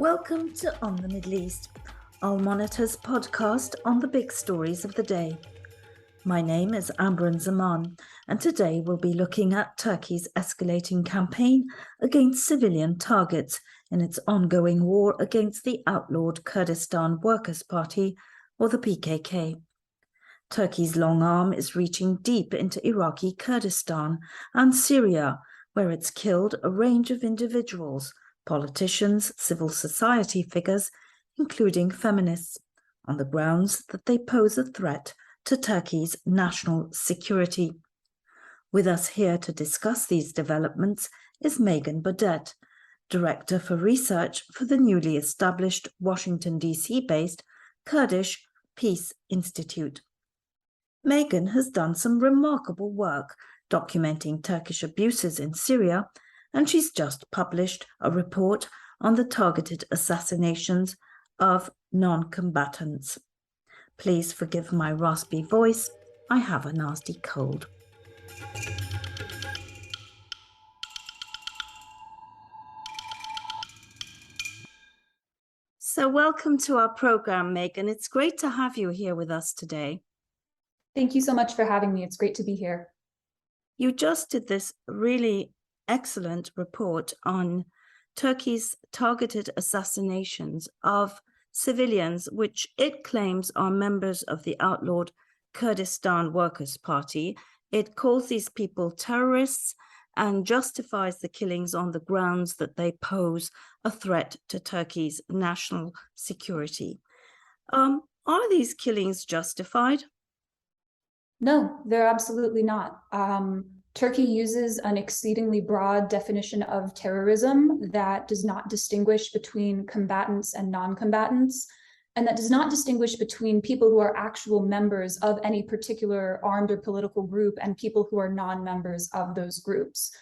Welcome to On the Middle East, Al Monitor's podcast on the big stories of the day. My name is Amran Zaman, and today we'll be looking at Turkey's escalating campaign against civilian targets in its ongoing war against the outlawed Kurdistan Workers Party, or the PKK. Turkey's long arm is reaching deep into Iraqi Kurdistan and Syria, where it's killed a range of individuals, politicians, civil society figures, including feminists, on the grounds that they pose a threat to Turkey's national security. With us here to discuss these developments is Meghan Bodette, Director for Research for the newly established Washington, D.C.-based Kurdish Peace Institute. Meghan has done some remarkable work documenting Turkish abuses in Syria, and she's just published a report on the targeted assassinations of non-combatants. Please forgive my raspy voice. I have a nasty cold. So welcome to our program, Meghan. It's great to have you here with us today. Thank you so much for having me. It's great to be here. You just did this really excellent report on Turkey's targeted assassinations of civilians, which it claims are members of the outlawed Kurdistan Workers Party. It calls these people terrorists and justifies the killings on the grounds that they pose a threat to Turkey's national security. Are these killings justified? No, they're absolutely not. Turkey uses an exceedingly broad definition of terrorism that does not distinguish between combatants and non-combatants, and that does not distinguish between people who are actual members of any particular armed or political group and people who are non-members of those groups.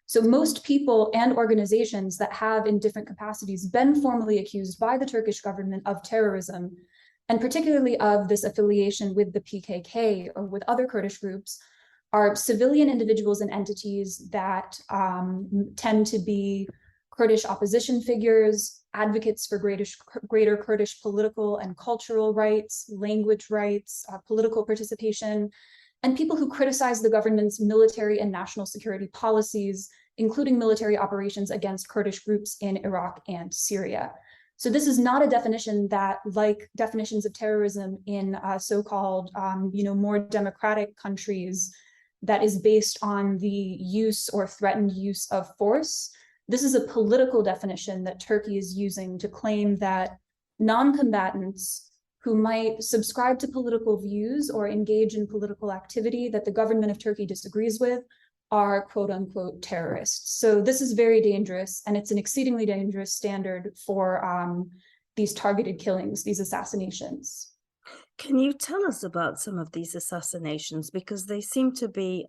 So most people and organizations that have in different capacities been formally accused by the Turkish government of terrorism, and particularly of this affiliation with the PKK or with other Kurdish groups, are civilian individuals and entities that tend to be Kurdish opposition figures, advocates for greater Kurdish political and cultural rights, language rights, political participation, and people who criticize the government's military and national security policies, including military operations against Kurdish groups in Iraq and Syria. So this is not a definition that, like definitions of terrorism in so-called, more democratic countries, that is based on the use or threatened use of force. This is a political definition that Turkey is using to claim that non-combatants who might subscribe to political views or engage in political activity that the government of Turkey disagrees with are quote unquote terrorists. So this is very dangerous, and it's an exceedingly dangerous standard for these targeted killings, these assassinations. Can you tell us about some of these assassinations? Because they seem to be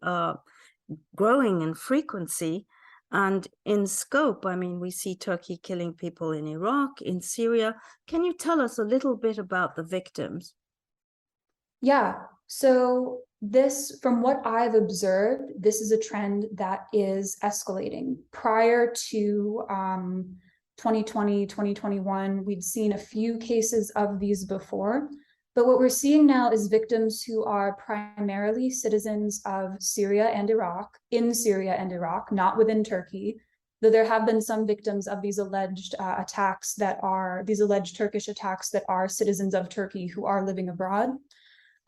growing in frequency and in scope. I mean, we see Turkey killing people in Iraq, in Syria. Can you tell us a little bit about the victims? Yeah, so this, from what I've observed, this is a trend that is escalating. Prior to 2020, 2021, we'd seen a few cases of these before. But what we're seeing now is victims who are primarily citizens of Syria and Iraq, in Syria and Iraq, not within Turkey, though there have been some victims of these alleged attacks that are, these alleged Turkish attacks that are citizens of Turkey who are living abroad.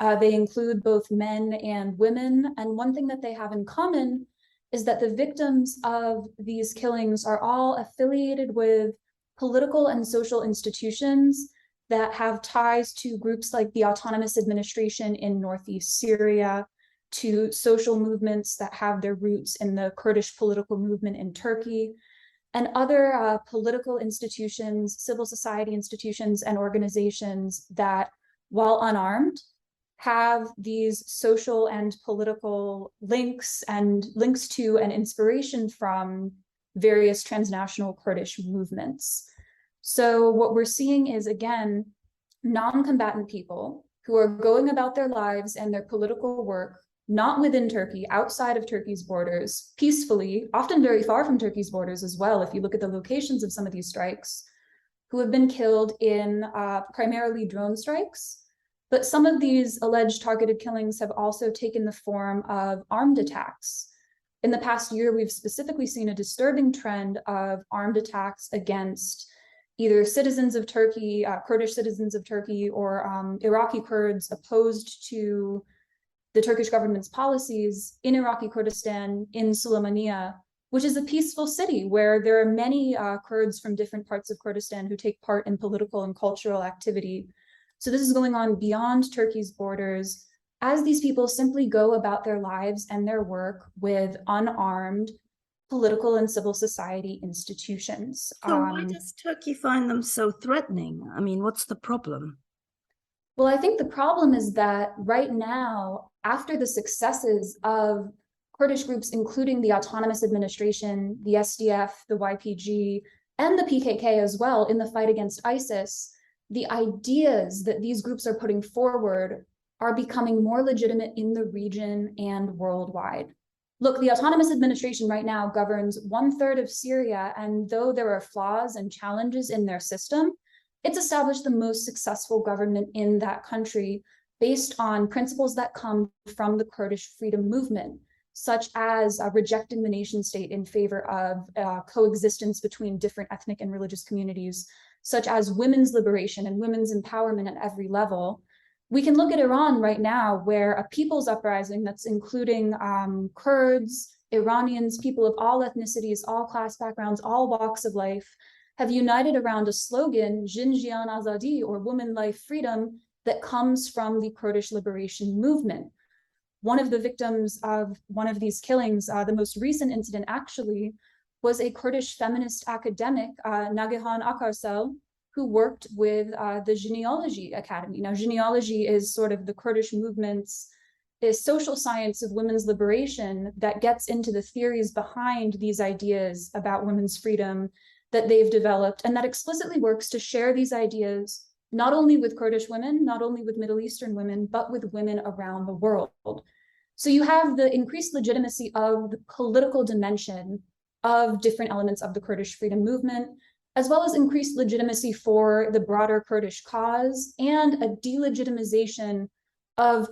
They include both men and women, and one thing that they have in common is that the victims of these killings are all affiliated with political and social institutions that have ties to groups like the Autonomous Administration in Northeast Syria, to social movements that have their roots in the Kurdish political movement in Turkey, and other political institutions, civil society institutions, and organizations that, while unarmed, have these social and political links and links to and inspiration from various transnational Kurdish movements. So what we're seeing is, again, non-combatant people who are going about their lives and their political work, not within Turkey, outside of Turkey's borders, peacefully, often very far from Turkey's borders as well, if you look at the locations of some of these strikes, who have been killed in primarily drone strikes. But some of these alleged targeted killings have also taken the form of armed attacks. In the past year, we've specifically seen a disturbing trend of armed attacks against either citizens of Turkey, Kurdish citizens of Turkey, or Iraqi Kurds opposed to the Turkish government's policies in Iraqi Kurdistan, in Sulaymaniyah, which is a peaceful city where there are many Kurds from different parts of Kurdistan who take part in political and cultural activity. So this is going on beyond Turkey's borders as these people simply go about their lives and their work with unarmed political and civil society institutions. So why does Turkey find them so threatening? I mean, what's the problem? Well, I think the problem is that right now, after the successes of Kurdish groups, including the Autonomous Administration, the SDF, the YPG, and the PKK as well in the fight against ISIS, the ideas that these groups are putting forward are becoming more legitimate in the region and worldwide. Look, the Autonomous Administration right now governs 1/3 of Syria, and though there are flaws and challenges in their system, it's established the most successful government in that country based on principles that come from the Kurdish freedom movement, such as rejecting the nation state in favor of coexistence between different ethnic and religious communities, such as women's liberation and women's empowerment at every level. We can look at Iran right now, where a people's uprising that's including Kurds, Iranians, people of all ethnicities, all class backgrounds, all walks of life, have united around a slogan, Jin Jiyan Azadi, or woman, life, freedom, that comes from the Kurdish liberation movement. One of the victims of one of these killings, the most recent incident actually, was a Kurdish feminist academic, Nagihan Akarsel, who worked with the Genealogy Academy. Now, genealogy is sort of the Kurdish movement's social science of women's liberation that gets into the theories behind these ideas about women's freedom that they've developed, and that explicitly works to share these ideas not only with Kurdish women, not only with Middle Eastern women, but with women around the world. So you have the increased legitimacy of the political dimension of different elements of the Kurdish freedom movement, as well as increased legitimacy for the broader Kurdish cause and a delegitimization of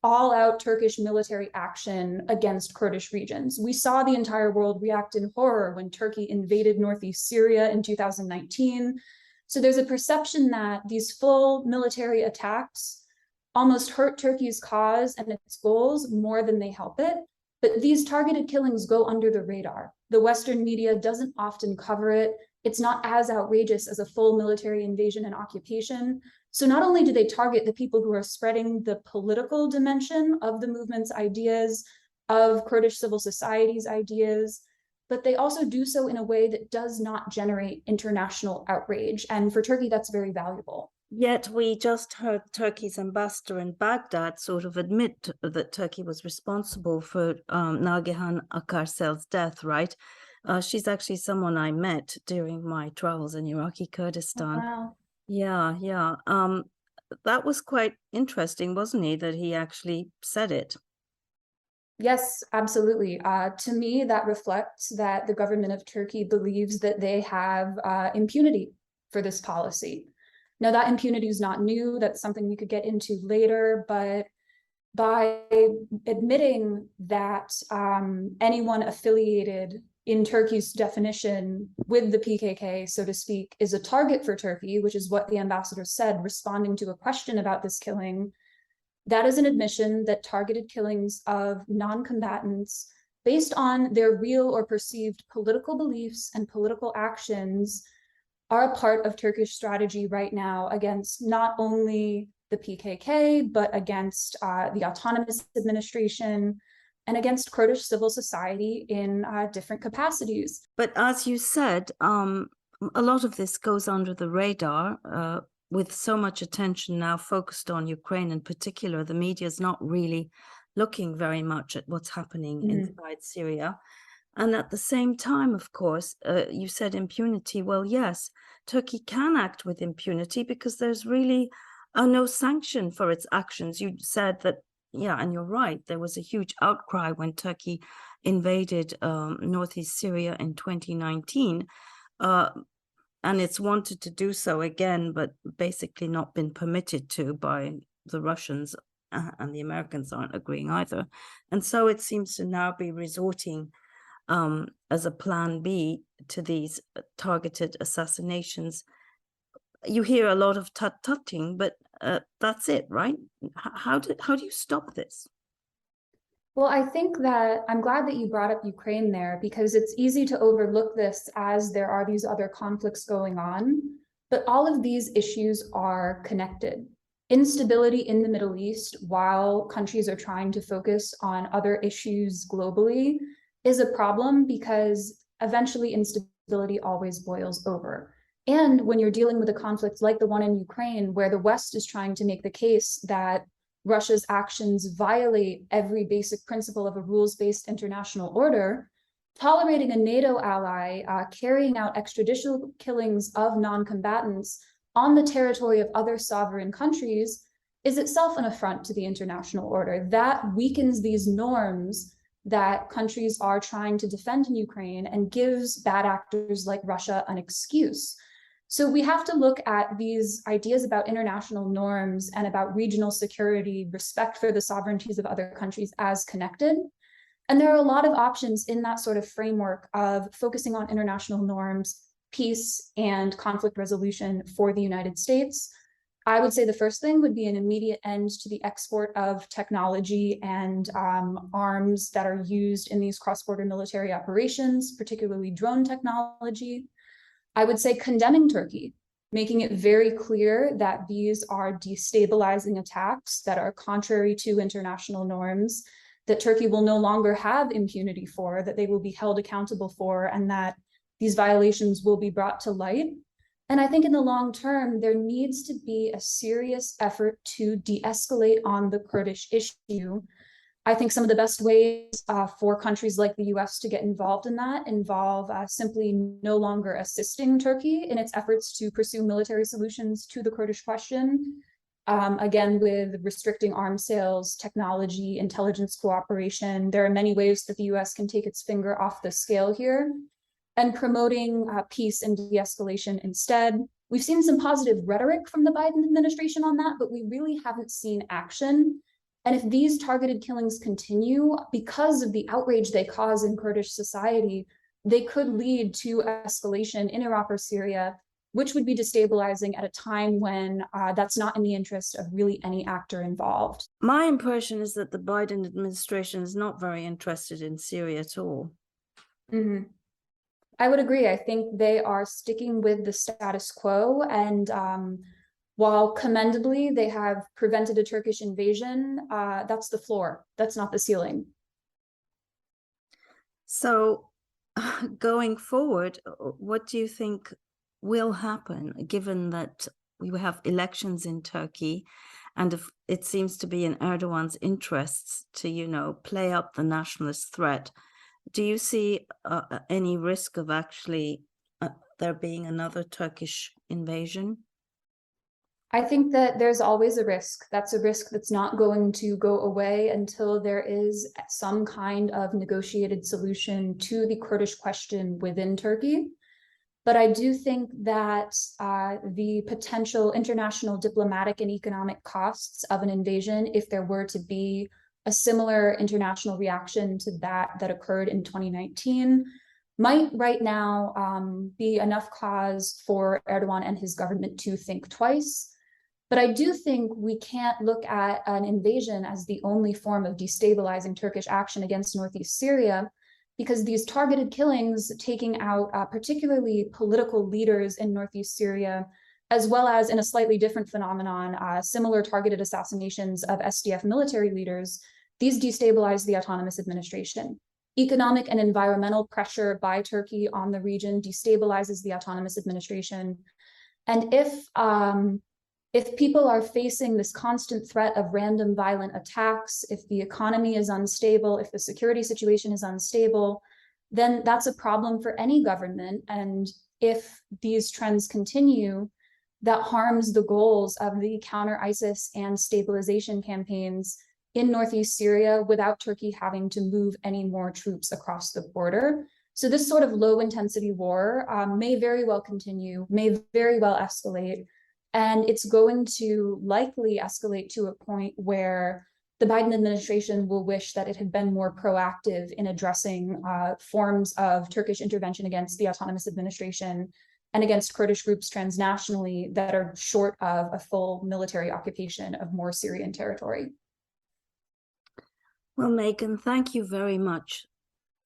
all-out Turkish military action against Kurdish regions. We saw the entire world react in horror when Turkey invaded northeast Syria in 2019. So there's a perception that these full military attacks almost hurt Turkey's cause and its goals more than they help it. But these targeted killings go under the radar. The Western media doesn't often cover it. It's not as outrageous as a full military invasion and occupation. So not only do they target the people who are spreading the political dimension of the movement's ideas, of Kurdish civil society's ideas, but they also do so in a way that does not generate international outrage. And for Turkey, that's very valuable. Yet we just heard Turkey's ambassador in Baghdad sort of admit that Turkey was responsible for Nagihan Akarsel's death, right? She's actually someone I met during my travels in Iraqi Kurdistan. Oh, wow. Yeah. That was quite interesting, wasn't he, that he actually said it? Yes, absolutely. To me, that reflects that the government of Turkey believes that they have impunity for this policy. Now, that impunity is not new. That's something we could get into later. But by admitting that anyone affiliated in Turkey's definition with the PKK, so to speak, is a target for Turkey, which is what the ambassador said, responding to a question about this killing, that is an admission that targeted killings of non-combatants based on their real or perceived political beliefs and political actions are a part of Turkish strategy right now against not only the PKK, but against the Autonomous Administration and against Kurdish civil society in different capacities. But as you said, a lot of this goes under the radar. With so much attention now focused on Ukraine in particular, the media is not really looking very much at what's happening inside Syria. And at the same time, of course, you said impunity. Well, yes, Turkey can act with impunity because there's really no sanction for its actions. You said that, yeah, and you're right. There was a huge outcry when Turkey invaded northeast Syria in 2019. and it's wanted to do so again, but basically not been permitted to by the Russians, and the Americans aren't agreeing either. And so it seems to now be resorting as a plan B to these targeted assassinations. You hear a lot of tut-tutting, but that's it, right? How do you stop this? Well, I think that I'm glad that you brought up Ukraine there, because it's easy to overlook this as there are these other conflicts going on. But all of these issues are connected. Instability in the Middle East, while countries are trying to focus on other issues globally, is a problem because eventually instability always boils over. And when you're dealing with a conflict like the one in Ukraine, where the West is trying to make the case that Russia's actions violate every basic principle of a rules-based international order, tolerating a NATO ally carrying out extrajudicial killings of non-combatants on the territory of other sovereign countries is itself an affront to the international order. That weakens these norms that countries are trying to defend in Ukraine and gives bad actors like Russia an excuse. So we have to look at these ideas about international norms and about regional security, respect for the sovereignties of other countries as connected. And there are a lot of options in that sort of framework of focusing on international norms, peace, and conflict resolution for the United States. I would say the first thing would be an immediate end to the export of technology and arms that are used in these cross-border military operations, particularly drone technology. I would say condemning Turkey, making it very clear that these are destabilizing attacks that are contrary to international norms, that Turkey will no longer have impunity for, that they will be held accountable for, and that these violations will be brought to light. And I think in the long term, there needs to be a serious effort to de-escalate on the Kurdish issue. I think some of the best ways for countries like the US to get involved in that involve simply no longer assisting Turkey in its efforts to pursue military solutions to the Kurdish question. Again, with restricting arms sales, technology, intelligence cooperation, there are many ways that the US can take its finger off the scale here, and promoting peace and de-escalation instead. We've seen some positive rhetoric from the Biden administration on that, but we really haven't seen action. And if these targeted killings continue, because of the outrage they cause in Kurdish society, they could lead to escalation in Iraq or Syria, which would be destabilizing at a time when that's not in the interest of really any actor involved. My impression is that the Biden administration is not very interested in Syria at all. Mm-hmm. I would agree. I think they are sticking with the status quo, and while commendably they have prevented a Turkish invasion, that's the floor. That's not the ceiling. So going forward, what do you think will happen, given that we have elections in Turkey, and if it seems to be in Erdogan's interests to, play up the nationalist threat? Do you see any risk of actually there being another Turkish invasion? I think that there's always a risk. That's a risk that's not going to go away until there is some kind of negotiated solution to the Kurdish question within Turkey. But I do think that the potential international diplomatic and economic costs of an invasion, if there were to be a similar international reaction to that occurred in 2019, might right now be enough cause for Erdogan and his government to think twice. But I do think we can't look at an invasion as the only form of destabilizing Turkish action against northeast Syria, because these targeted killings, taking out particularly political leaders in northeast Syria, as well as in a slightly different phenomenon, similar targeted assassinations of SDF military leaders, these destabilize the autonomous administration. Economic and environmental pressure by Turkey on the region destabilizes the autonomous administration. And if people are facing this constant threat of random violent attacks, if the economy is unstable, if the security situation is unstable, then that's a problem for any government. And if these trends continue, that harms the goals of the counter ISIS and stabilization campaigns in northeast Syria without Turkey having to move any more troops across the border. So this sort of low intensity war may very well continue, may very well escalate, and it's going to likely escalate to a point where the Biden administration will wish that it had been more proactive in addressing forms of Turkish intervention against the autonomous administration and against Kurdish groups transnationally that are short of a full military occupation of more Syrian territory. Well, Meghan, thank you very much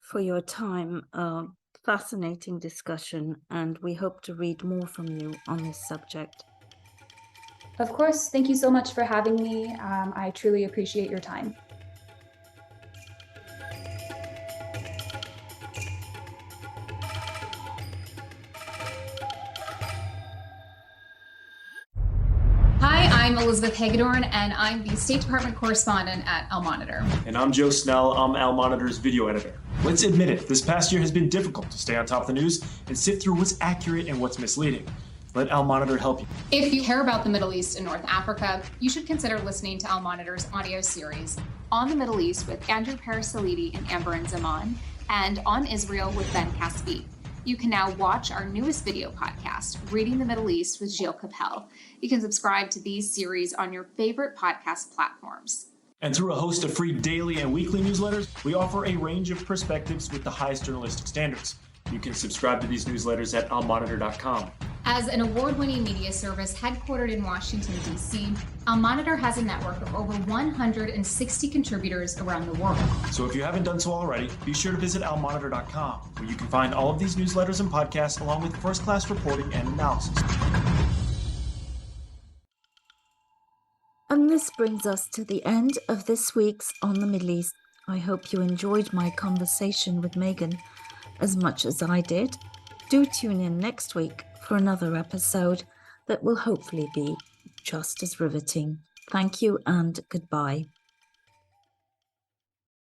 for your time. Fascinating discussion, and we hope to read more from you on this subject. Of course, thank you so much for having me. I truly appreciate your time. Hi, I'm Elizabeth Hagedorn, and I'm the State Department correspondent at Al Monitor. And I'm Joe Snell. I'm Al Monitor's video editor. Let's admit it, this past year has been difficult to stay on top of the news and sift through what's accurate and what's misleading. Let Al Monitor help you. If you care about the Middle East and North Africa, you should consider listening to Al Monitor's audio series On the Middle East with Andrew Parasalidi and Amber and Zaman, and On Israel with Ben Caspi. You can now watch our newest video podcast, Reading the Middle East with Gilles Capel. You can subscribe to these series on your favorite podcast platforms. And through a host of free daily and weekly newsletters, we offer a range of perspectives with the highest journalistic standards. You can subscribe to these newsletters at almonitor.com. As an award-winning media service headquartered in Washington, D.C., Al Monitor has a network of over 160 contributors around the world. So if you haven't done so already, be sure to visit almonitor.com, where you can find all of these newsletters and podcasts along with first-class reporting and analysis. And this brings us to the end of this week's On the Middle East. I hope you enjoyed my conversation with Meghan as much as I did. Do tune in next week for another episode that will hopefully be just as riveting. Thank you and goodbye.